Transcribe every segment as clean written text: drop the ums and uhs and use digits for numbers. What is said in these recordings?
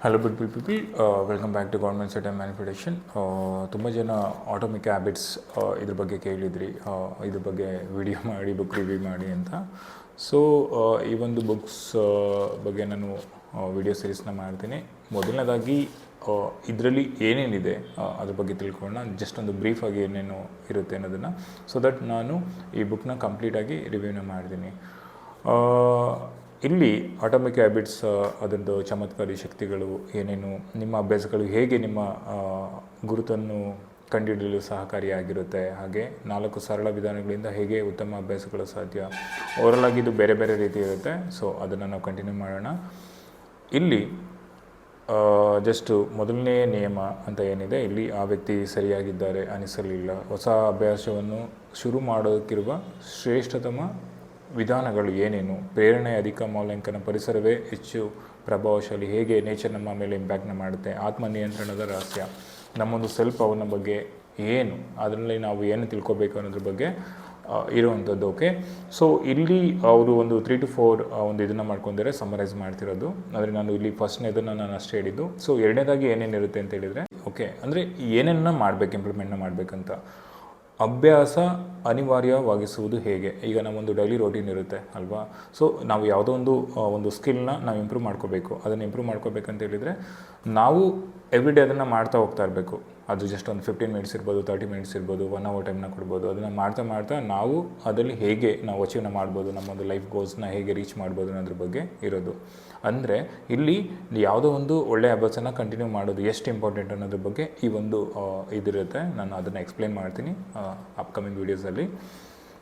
Hello beautiful people, welcome back to government set and manifestation. ತುಂಬ ಜನ atomic habits ಇದ್ರ ಬಗ್ಗೆ ಕೇಳಿದ್ರಿ, ಇದ್ರ ಬಗ್ಗೆ ವಿಡಿಯೋ ಮಾಡಿ ಬುಕ್ ರಿವ್ಯೂ ಮಾಡಿ ಅಂತ. ಸೊ ಈ ಒಂದು ಬುಕ್ಸ್ ಬಗ್ಗೆ ನಾನು ವಿಡಿಯೋ ಸೀರೀಸ್ನ ಮಾಡ್ತೀನಿ. ಮೊದಲನೇದಾಗಿ ಇದರಲ್ಲಿ ಏನೇನಿದೆ ಅದ್ರ ಬಗ್ಗೆ ತಿಳ್ಕೊಳ್ಳೋಣ. ಜಸ್ಟ್ ಒಂದು ಬ್ರೀಫಾಗಿ ಏನೇನು ಇರುತ್ತೆ ಅನ್ನೋದನ್ನು, ಸೊ ದಟ್ ನಾನು ಈ ಬುಕ್ನ ಕಂಪ್ಲೀಟಾಗಿ ರಿವ್ಯೂನ ಮಾಡ್ತೀನಿ. ಇಲ್ಲಿ ಆಟೋಮಿಕ್ ಹ್ಯಾಬಿಟ್ಸ್, ಅದರದ್ದು ಚಮತ್ಕಾರಿ ಶಕ್ತಿಗಳು ಏನೇನು, ನಿಮ್ಮ ಅಭ್ಯಾಸಗಳು ಹೇಗೆ ನಿಮ್ಮ ಗುರುತನ್ನು ಕಂಡುಹಿಡಿಯಲು ಸಹಕಾರಿಯಾಗಿರುತ್ತೆ, ಹಾಗೆ 4 ಸರಳ ವಿಧಾನಗಳಿಂದ ಹೇಗೆ ಉತ್ತಮ ಅಭ್ಯಾಸಗಳು ಸಾಧ್ಯ. ಓವರಲ್ ಆಗಿ ಇದು ಬೇರೆ ಬೇರೆ ರೀತಿ ಇರುತ್ತೆ. ಸೊ ಅದನ್ನು ನಾವು ಕಂಟಿನ್ಯೂ ಮಾಡೋಣ. ಇಲ್ಲಿ ಜಸ್ಟು ಮೊದಲನೇ ನಿಯಮ ಅಂತ ಏನಿದೆ, ಇಲ್ಲಿ ಆ ವ್ಯಕ್ತಿ ಸರಿಯಾಗಿದ್ದಾರೆ ಅನಿಸಲಿಲ್ಲ. ಹೊಸ ಅಭ್ಯಾಸವನ್ನು ಶುರು ಮಾಡೋದಕ್ಕಿರುವ ಶ್ರೇಷ್ಠತಮ ವಿಧಾನಗಳು ಏನೇನು, ಪ್ರೇರಣೆ ಅಧಿಕ, ಮೌಲ್ಯಾಂಕನ, ಪರಿಸರವೇ ಹೆಚ್ಚು ಪ್ರಭಾವಶಾಲಿ, ಹೇಗೆ ನೇಚರ್ ನಮ್ಮ ಮೇಲೆ ಇಂಪ್ಯಾಕ್ಟ್ನ ಮಾಡುತ್ತೆ, ಆತ್ಮನಿಯಂತ್ರಣದ ರಹಸ್ಯ, ನಮ್ಮೊಂದು ಸೆಲ್ಫ್ ಅವನ ಬಗ್ಗೆ ಏನು, ಅದರಲ್ಲಿ ನಾವು ಏನು ತಿಳ್ಕೊಬೇಕು ಅನ್ನೋದ್ರ ಬಗ್ಗೆ ಇರುವಂಥದ್ದು. ಓಕೆ, ಸೊ ಇಲ್ಲಿ ಅವರು ಒಂದು 3 to 4 ಒಂದು ಇದನ್ನು ಮಾಡ್ಕೊಂಡಿದ್ದಾರೆ, ಸಮ್ಮರೈಸ್ ಮಾಡ್ತಿರೋದು. ಆದರೆ ನಾನು ಇಲ್ಲಿ ಫಸ್ಟ್ನೇದನ್ನು ನಾನು ಅಷ್ಟೇ ಹೇಳಿದ್ದು. ಸೊ ಎರಡನೇದಾಗಿ ಏನೇನಿರುತ್ತೆ ಅಂತ ಹೇಳಿದರೆ, ಓಕೆ, ಅಂದರೆ ಏನೇನ ಮಾಡಬೇಕು, ಇಂಪ್ಲಿಮೆಂಟ್ನ ಮಾಡಬೇಕಂತ. ಅಭ್ಯಾಸ ಅನಿವಾರ್ಯವಾಗಿಸುವುದು ಹೇಗೆ. ಈಗ ನಮ್ಮೊಂದು ಡೈಲಿ ರೋಟೀನ್ ಇರುತ್ತೆ ಅಲ್ವಾ. ಸೊ ನಾವು ಯಾವುದೋ ಒಂದು ಸ್ಕಿಲ್ನ ನಾವು ಇಂಪ್ರೂವ್ ಮಾಡ್ಕೋಬೇಕು. ಅದನ್ನು ಇಂಪ್ರೂವ್ ಮಾಡ್ಕೋಬೇಕಂತ ಹೇಳಿದರೆ ನಾವು ಎವ್ರಿಡೇ ಅದನ್ನು ಮಾಡ್ತಾ ಹೋಗ್ತಾ ಇರಬೇಕು. ಅದು ಜಸ್ಟ್ ಒಂದು 15 ಮಿನಿಟ್ಸ್ ಇರ್ಬೋದು, 30 ಮಿನಿಟ್ಸ್ ಇರ್ಬೋದು, 1 hour ಟೈಮ್ನ ಕೊಡ್ಬೋದು. ಅದನ್ನು ಮಾಡ್ತಾ ನಾವು ಅದರಲ್ಲಿ ಹೇಗೆ ನಾವು ಅಚೀವ್ನ ಮಾಡ್ಬೋದು, ನಮ್ಮೊಂದು ಲೈಫ್ ಗೋಲ್ಸ್ನ ಹೇಗೆ ರೀಚ್ ಮಾಡ್ಬೋದು ಅನ್ನೋದ್ರ ಬಗ್ಗೆ ಇರೋದು. ಅಂದರೆ ಇಲ್ಲಿ ಯಾವುದೋ ಒಂದು ಒಳ್ಳೆಯ ಅಭ್ಯಾಸನ ಕಂಟಿನ್ಯೂ ಮಾಡೋದು ಎಷ್ಟು ಇಂಪಾರ್ಟೆಂಟ್ ಅನ್ನೋದ್ರ ಬಗ್ಗೆ ಈ ಒಂದು ಇದಿರುತ್ತೆ. ನಾನು ಅದನ್ನು ಎಕ್ಸ್ಪ್ಲೇನ್ ಮಾಡ್ತೀನಿ ಅಪ್ಕಮಿಂಗ್ ವೀಡಿಯೋಸಲ್ಲಿ.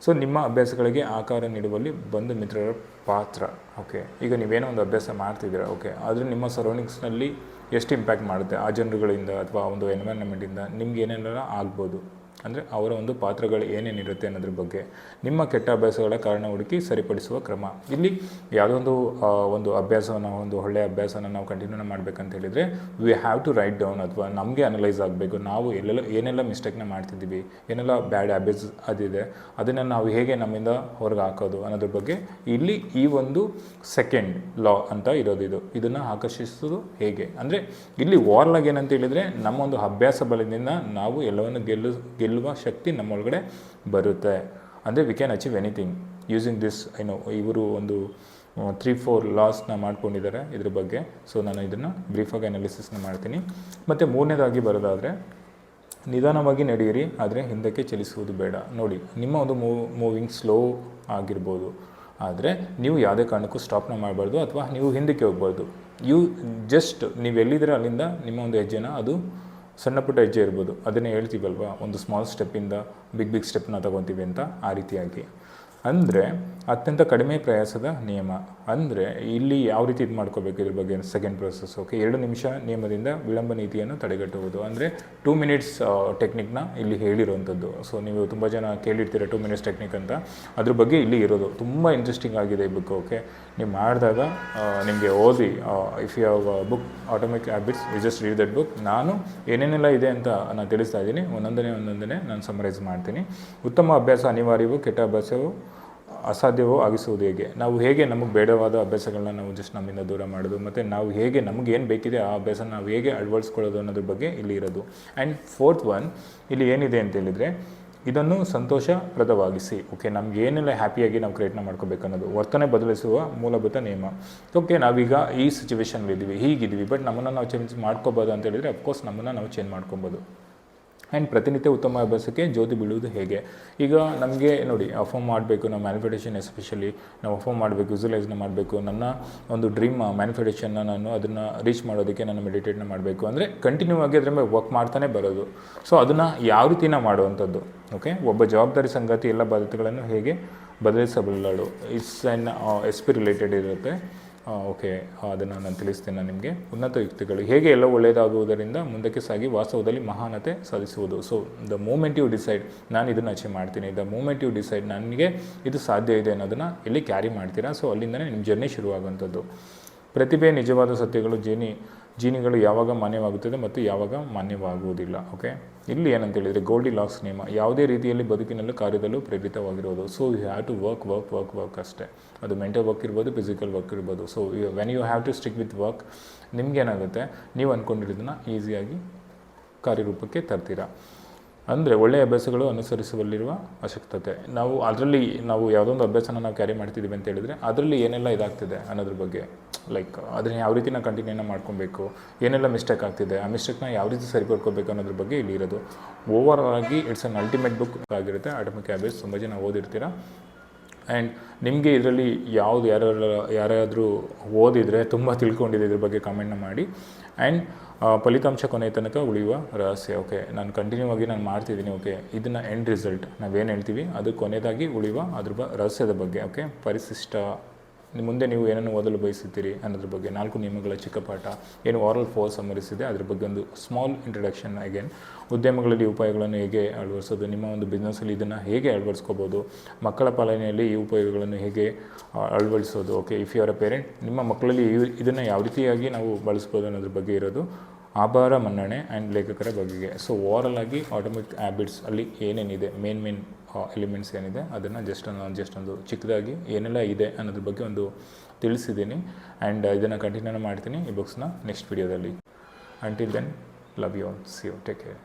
ಸೊ ನಿಮ್ಮ ಅಭ್ಯಾಸಗಳಿಗೆ ಆಕಾರ ನೀಡುವಲ್ಲಿ ಬಂಧು ಮಿತ್ರರ ಪಾತ್ರ. ಓಕೆ, ಈಗ ನೀವೇನೋ ಒಂದು ಅಭ್ಯಾಸ ಮಾಡ್ತಿದ್ದೀರಾ, ಓಕೆ, ಆದರೆ ನಿಮ್ಮ ಸರೌಂಡಿಂಗ್ಸ್ನಲ್ಲಿ ಎಷ್ಟು ಇಂಪ್ಯಾಕ್ಟ್ ಮಾಡುತ್ತೆ ಆ ಜನರುಗಳಿಂದ ಅಥವಾ ಒಂದು ಎನ್ವೈರನ್ಮೆಂಟಿಂದ ನಿಮ್ಗೆ ಏನೇನೆಲ್ಲ ಆಗ್ಬೋದು, ಅಂದರೆ ಅವರ ಒಂದು ಪಾತ್ರಗಳು ಏನೇನಿರುತ್ತೆ ಅನ್ನೋದ್ರ ಬಗ್ಗೆ. ನಿಮ್ಮ ಕೆಟ್ಟ ಅಭ್ಯಾಸಗಳ ಕಾರಣ ಹುಡುಕಿ ಸರಿಪಡಿಸುವ ಕ್ರಮ. ಇಲ್ಲಿ ಯಾವುದೋ ಒಂದು ಅಭ್ಯಾಸವನ್ನು, ಒಂದು ಒಳ್ಳೆಯ ಅಭ್ಯಾಸನ ನಾವು ಕಂಟಿನ್ಯೂ ಮಾಡಬೇಕಂತ ಹೇಳಿದರೆ we have to write down, ಅಥವಾ ನಮಗೆ ಅನಲೈಸ್ ಆಗಬೇಕು. ನಾವು ಏನೆಲ್ಲ ಮಿಸ್ಟೇಕ್ನ ಮಾಡ್ತಿದ್ದೀವಿ, ಏನೆಲ್ಲ ಬ್ಯಾಡ್ ಹ್ಯಾಬಿಟ್ಸ್ ಅದಿದೆ, ಅದನ್ನು ನಾವು ಹೇಗೆ ನಮ್ಮಿಂದ ಹೊರಗೆ ಹಾಕೋದು ಅನ್ನೋದ್ರ ಬಗ್ಗೆ ಇಲ್ಲಿ ಈ ಒಂದು ಸೆಕೆಂಡ್ ಲಾ ಅಂತ ಇರೋದು. ಇದನ್ನು ಆಕರ್ಷಿಸೋದು ಹೇಗೆ ಅಂದರೆ, ಇಲ್ಲಿ ವಾರ್ಲಾಗ್ ಏನಂತ ಹೇಳಿದರೆ ನಮ್ಮ ಒಂದು ಅಭ್ಯಾಸ ಬಲದಿಂದ ನಾವು ಎಲ್ಲವನ್ನು ಗೆಲ್ಲುವ ಶಕ್ತಿ ನಮ್ಮೊಳಗಡೆ ಬರುತ್ತೆ. ಅಂದರೆ we can achieve anything using this. ಇವರು ಒಂದು 3-4 ಲಾಸ್ನ ಮಾಡ್ಕೊಂಡಿದ್ದಾರೆ ಇದ್ರ ಬಗ್ಗೆ. ಸೊ ನಾನು ಇದನ್ನು ಬ್ರೀಫಾಗಿ ಅನಾಲಿಸಿಸ್ನ ಮಾಡ್ತೀನಿ. ಮತ್ತು ಮೂರನೇದಾಗಿ ಬರೋದಾದರೆ, ನಿಧಾನವಾಗಿ ನಡೆಯಿರಿ, ಆದರೆ ಹಿಂದಕ್ಕೆ ಚಲಿಸುವುದು ಬೇಡ. ನೋಡಿ, ನಿಮ್ಮ ಒಂದು ಮೂವಿಂಗ್ ಸ್ಲೋ ಆಗಿರ್ಬೋದು, ಆದರೆ ನೀವು ಯಾವುದೇ ಕಾರಣಕ್ಕೂ ಸ್ಟಾಪ್ನ ಮಾಡಬಾರ್ದು ಅಥವಾ ನೀವು ಹಿಂದಕ್ಕೆ ಹೋಗ್ಬಾರ್ದು. ಜಸ್ಟ್ ನೀವು ಎಲ್ಲಿದ್ದೀರ ಅಲ್ಲಿಂದ ನಿಮ್ಮ ಒಂದು ಹೆಜ್ಜೆನ, ಅದು ಸಣ್ಣ ಪುಟ್ಟ ಹೆಜ್ಜೆ ಇರ್ಬೋದು, ಅದನ್ನೇ ಹೇಳ್ತೀವಲ್ವ, ಒಂದು ಸ್ಮಾಲ್ ಸ್ಟೆಪ್ಪಿಂದ ಬಿಗ್ ಸ್ಟೆಪ್ನ ತೊಗೊತೀವಿ ಅಂತ, ಆ ರೀತಿಯಾಗಿ. ಅಂದರೆ ಅತ್ಯಂತ ಕಡಿಮೆ ಪ್ರಯಾಸದ ನಿಯಮ. ಅಂದರೆ ಇಲ್ಲಿ ಯಾವ ರೀತಿ ಇದು ಮಾಡ್ಕೋಬೇಕು ಇದ್ರ ಬಗ್ಗೆ ಸೆಕೆಂಡ್ ಪ್ರೊಸೆಸ್. ಓಕೆ, 2 ನಿಮಿಷ ನಿಯಮದಿಂದ ವಿಳಂಬ ನೀತಿಯನ್ನು ತಡೆಗಟ್ಟುವುದು. ಅಂದರೆ 2 minutes ಟೆಕ್ನಿಕ್ನ ಇಲ್ಲಿ ಹೇಳಿರೋವಂಥದ್ದು. ಸೊ ನೀವು ತುಂಬ ಜನ ಕೇಳಿರ್ತೀರ 2 minutes ಟೆಕ್ನಿಕ್ ಅಂತ, ಅದ್ರ ಬಗ್ಗೆ ಇಲ್ಲಿ ಇರೋದು. ತುಂಬ ಇಂಟ್ರೆಸ್ಟಿಂಗ್ ಆಗಿದೆ ಈ ಬುಕ್. ಓಕೆ, ನೀವು ಮಾಡಿದಾಗ ನಿಮಗೆ ಓದಿ, if you have book atomic habits, you just read that book. ನಾನು ಏನೇನೆಲ್ಲ ಇದೆ ಅಂತ ನಾನು ತಿಳಿಸ್ತಾ ಇದ್ದೀನಿ, ಒಂದೊಂದನೇ ನಾನು ಸಮರೈಸ್ ಮಾಡ್ತೀನಿ. ಉತ್ತಮ ಅಭ್ಯಾಸ ಅನಿವಾರ್ಯವೋ, ಕೆಟ್ಟ ಅಭ್ಯಾಸವೋ ಅಸಾಧ್ಯವೋ ಆಗಿಸುವುದು ಹೇಗೆ. ನಾವು ಹೇಗೆ ನಮಗೆ ಬೇಡವಾದ ಅಭ್ಯಾಸಗಳನ್ನ ನಾವು ಜಸ್ಟ್ ನಮ್ಮಿಂದ ದೂರ ಮಾಡೋದು, ಮತ್ತು ನಾವು ಹೇಗೆ ನಮಗೇನು ಬೇಕಿದೆ ಆ ಅಭ್ಯಾಸ ನಾವು ಹೇಗೆ ಅಳವಡಿಸ್ಕೊಳ್ಳೋದು ಅನ್ನೋದ್ರ ಬಗ್ಗೆ ಇಲ್ಲಿ ಇರೋದು. ಆ್ಯಂಡ್ 4th one ಇಲ್ಲಿ ಏನಿದೆ ಅಂತ ಹೇಳಿದರೆ, ಇದನ್ನು ಸಂತೋಷಪ್ರದವಾಗಿಸಿ. ಓಕೆ, ನಮ್ಗೆ ಏನೆಲ್ಲ ಹ್ಯಾಪಿಯಾಗಿ ನಾವು ಕ್ರಿಯೇಟ್ನ ಮಾಡ್ಕೋಬೇಕು ಅನ್ನೋದು, ವರ್ತನೆ ಬದಲಿಸುವ ಮೂಲಭೂತ ನಿಯಮ. ಓಕೆ, ನಾವೀಗ ಈ ಸಿಚುವೇಷನ್ಲಿದ್ದೀವಿ, ಹೀಗಿದ್ದೀವಿ, ಬಟ್ ನಮ್ಮನ್ನು ನಾವು ಚೇಂಜ್ ಮಾಡ್ಕೋಬೋದು ಅಂತ ಹೇಳಿದರೆ ಅಫ್ಕೋರ್ಸ್ ನಮ್ಮನ್ನು ನಾವು ಚೇಂಜ್ ಮಾಡ್ಕೊಬೋದು. ಆ್ಯಂಡ್ ಪ್ರತಿನಿತ್ಯ ಉತ್ತಮ ಅಭ್ಯಾಸಕ್ಕೆ ಜ್ಯೋತಿ ಬೀಳುವುದು ಹೇಗೆ. ಈಗ ನಮಗೆ ನೋಡಿ, ಅಫರ್ಮ್ ಮಾಡಬೇಕು, ನಾವು ಮ್ಯಾನಿಫೆಸ್ಟೇಷನ್ ಎಸ್ಪೆಷಲಿ ನಾವು ಅಫರ್ಮ್ ಮಾಡಬೇಕು, ವಿಸುವಲೈಸ್ನ ಮಾಡಬೇಕು. ನನ್ನ ಒಂದು ಡ್ರೀಮ್ ಮ್ಯಾನಿಫೆಸ್ಟೇಷನ್ನ ನಾನು ಅದನ್ನು ರೀಚ್ ಮಾಡೋದಕ್ಕೆ ನಾನು ಮೆಡಿಟೇಟ್ನ ಮಾಡಬೇಕು. ಅಂದರೆ ಕಂಟಿನ್ಯೂ ಆಗಿ ಅದರ ಮೇಲೆ ವರ್ಕ್ ಮಾಡ್ತಾನೆ ಬರೋದು. ಸೊ ಅದನ್ನು ಯಾವ ರೀತಿನ ಮಾಡುವಂಥದ್ದು. ಓಕೆ, ಒಬ್ಬ ಜವಾಬ್ದಾರಿ ಸಂಗಾತಿ ಎಲ್ಲ ಬಾಧ್ಯತೆಗಳನ್ನು ಹೇಗೆ ಬದಲಿಸಬಲ್ಲಳು. ಇಟ್ಸ್ ಆ್ಯನ್ SP ರಿಲೇಟೆಡ್ ಇರುತ್ತೆ. ಓಕೆ, ಅದನ್ನು ನಾನು ತಿಳಿಸ್ತೇನೆ ನಿಮಗೆ. ಉನ್ನತ ಯುಕ್ತಿಗಳು ಹೇಗೆ ಎಲ್ಲ ಒಳ್ಳೆಯದಾಗುವುದರಿಂದ ಮುಂದಕ್ಕೆ ಸಾಗಿ ವಾಸ್ತವದಲ್ಲಿ ಮಹಾನತೆ ಸಾಧಿಸುವುದು. So the moment you decide, ನಾನು ಇದನ್ನು ಅಚೀವ್ ಮಾಡ್ತೀನಿ, ದ ಮೂಮೆಂಟ್ ಯು ಡಿಸೈಡ್ ನನಗೆ ಇದು ಸಾಧ್ಯ ಇದೆ ಅನ್ನೋದನ್ನು ಇಲ್ಲಿ ಕ್ಯಾರಿ ಮಾಡ್ತೀರಾ. ಸೊ ಅಲ್ಲಿಂದನೇ ನಿಮ್ಮ ಜರ್ನಿ ಶುರುವಾಗುವಂಥದ್ದು. ಪ್ರತಿಭೆ ನಿಜವಾದ ಸತ್ಯಗಳು ಜೀನಿಗಳು ಯಾವಾಗ ಮಾನ್ಯವಾಗುತ್ತದೆ ಮತ್ತು ಯಾವಾಗ ಮಾನ್ಯವಾಗುವುದಿಲ್ಲ. ಓಕೆ, ಇಲ್ಲಿ ಏನಂತ ಹೇಳಿದರೆ ಗೋಲ್ಡಿ ಲಾಕ್ಸ್ ನಿಯಮ, ಯಾವುದೇ ರೀತಿಯಲ್ಲಿ ಬದುಕಿನಲ್ಲೂ ಕಾರ್ಯದಲ್ಲೂ ಪ್ರೇರಿತವಾಗಿರೋದು. So you have to work ಅಷ್ಟೇ. ಅದು ಮೆಂಟಲ್ ವರ್ಕ್ ಇರ್ಬೋದು, ಫಿಸಿಕಲ್ ವರ್ಕ್ ಇರ್ಬೋದು. So when you have to stick with work, ನಿಮಗೇನಾಗುತ್ತೆ, ನೀವು ಅಂದ್ಕೊಂಡಿರೋದನ್ನ ಈಸಿಯಾಗಿ ಕಾರ್ಯರೂಪಕ್ಕೆ ತರ್ತೀರಾ. ಅಂದರೆ ಒಳ್ಳೆಯ ಅಭ್ಯಾಸಗಳು ಅನುಸರಿಸುವಲ್ಲಿರುವ ಅವಶ್ಯಕತೆ. ನಾವು ಯಾವುದೊಂದು ಅಭ್ಯಾಸನ ನಾವು ಕ್ಯಾರಿ ಮಾಡ್ತಿದ್ದೀವಿ ಅಂತ ಹೇಳಿದರೆ ಅದರಲ್ಲಿ ಏನೆಲ್ಲ ಇದಾಗ್ತಿದೆ ಅನ್ನೋದ್ರ ಬಗ್ಗೆ, ಲೈಕ್ ಅದನ್ನು ಯಾವ ರೀತಿ ನಾವು ಕಂಟಿನ್ಯೂನ ಮಾಡ್ಕೊಬೇಕು, ಏನೆಲ್ಲ ಮಿಸ್ಟೇಕ್ ಆಗ್ತಿದೆ, ಆ ಮಿಸ್ಟೇಕ್ನ ಯಾವ ರೀತಿ ಸರಿಪಡ್ಕೋಬೇಕು ಅನ್ನೋದ್ರ ಬಗ್ಗೆ ಇಲ್ಲಿ ಇರೋದು. ಓವರ್ ಆಗಿ ಇಟ್ಸ್ ಅನ್ ಅಲ್ಟಿಮೇಟ್ ಬುಕ್ ಆಗಿರುತ್ತೆ ಅಟಾಮಿಕ್ ಹ್ಯಾಬಿಟ್ಸ್. ತುಂಬ ಜನ ಓದಿರ್ತೀರ. ಆ್ಯಂಡ್ ನಿಮಗೆ ಇದರಲ್ಲಿ ಯಾರಾದರೂ ಓದಿದರೆ, ತುಂಬ ತಿಳ್ಕೊಂಡಿದೆ ಇದ್ರ ಬಗ್ಗೆ, ಕಾಮೆಂಟ್ನ ಮಾಡಿ. ಆ್ಯಂಡ್ ಫಲಿತಾಂಶ ಕೊನೆಯ ತನಕ ಉಳಿಯುವ ರಹಸ್ಯ. ಓಕೆ, ನಾನು ಕಂಟಿನ್ಯೂ ಆಗಿ ನಾನು ಮಾಡ್ತಿದ್ದೀನಿ. ಓಕೆ, ಇದನ್ನು ಎಂಡ್ ರಿಸಲ್ಟ್ ನಾವೇನು ಹೇಳ್ತೀವಿ ಅದು ಕೊನೆಯದಾಗಿ ಉಳಿಯುವ ರಹಸ್ಯದ ಬಗ್ಗೆ. ಓಕೆ, ಪರಿಶಿಷ್ಟ ಮುಂದೆ ನೀವು ಏನನ್ನು ಓದಲು ಬಯಸುತ್ತೀರಿ ಅನ್ನೋದ್ರ ಬಗ್ಗೆ 4 ನಿಯಮಗಳ ಚಿಕ್ಕ ಪಾಠ, ಏನು ಆರಲ್ 4 ಸಮರಿಸಿದೆ ಅದ್ರ ಬಗ್ಗೆ ಒಂದು ಸ್ಮಾಲ್ ಇಂಟ್ರಡಕ್ಷನ್. ಅಗೇನ್, ಉದ್ಯಮಗಳಲ್ಲಿ ಉಪಾಯಗಳನ್ನು ಹೇಗೆ ಅಳವಡಿಸೋದು, ನಿಮ್ಮ ಒಂದು ಬಿಸ್ನೆಸ್ಸಲ್ಲಿ ಇದನ್ನು ಹೇಗೆ ಅಳವಡಿಸ್ಕೋಬೋದು, ಮಕ್ಕಳ ಪಾಲನೆಯಲ್ಲಿ ಈ ಉಪಯೋಗಗಳನ್ನು ಹೇಗೆ ಅಳವಡಿಸೋದು. Okay, if you are a parent, ನಿಮ್ಮ ಮಕ್ಕಳಲ್ಲಿ ಇದನ್ನು ಯಾವ ರೀತಿಯಾಗಿ ನಾವು ಬಳಸ್ಬೋದು ಅನ್ನೋದ್ರ ಬಗ್ಗೆ ಇರೋದು. ಆಭಾರ ಮನ್ನಣೆ ಆ್ಯಂಡ್ ಲೇಖಕರ ಬಗೆಗೆ. ಸೊ ಓವರಲ್ ಆಗಿ ಆಟೋಮಿಕ್ ಹ್ಯಾಬಿಟ್ಸ್ ಅಲ್ಲಿ ಏನೇನಿದೆ, ಮೇನ್ ಎಲಿಮೆಂಟ್ಸ್ ಏನಿದೆ ಅದನ್ನು ಜಸ್ಟ್ ಒಂದು ಚಿಕ್ಕದಾಗಿ ಏನೆಲ್ಲ ಇದೆ ಅನ್ನೋದ್ರ ಬಗ್ಗೆ ಒಂದು ತಿಳಿಸಿದ್ದೀನಿ. ಆ್ಯಂಡ್ ಇದನ್ನು ಕಂಟಿನ್ಯೂ ಮಾಡ್ತೀನಿ ಈ ಬುಕ್ಸ್ನ ನೆಕ್ಸ್ಟ್ ವೀಡಿಯೋದಲ್ಲಿ. Until then, love you all, see you, take care.